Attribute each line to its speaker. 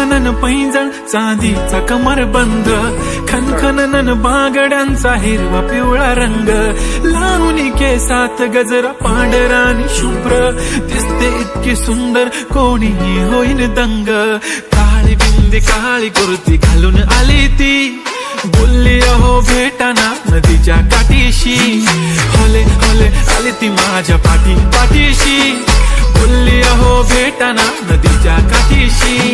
Speaker 1: खनखनन पैंजण चांदीचा कमरबंद, खनखनन बांगड्यांचा हिरवा पिवळा रंग, लावणी केसात गजरा पांढरा आणि शुभ्र, दिसते इतकी सुंदर कोणीही होईन दंग. काळी बिंदी काळी कुर्ती घालून आली ती, बोलली अहो भेटाना नदीच्या काठीशी, होले होले आली ती माझ्या पाठीशी, बोलली अहो भेटाना नदीच्या काठीशी.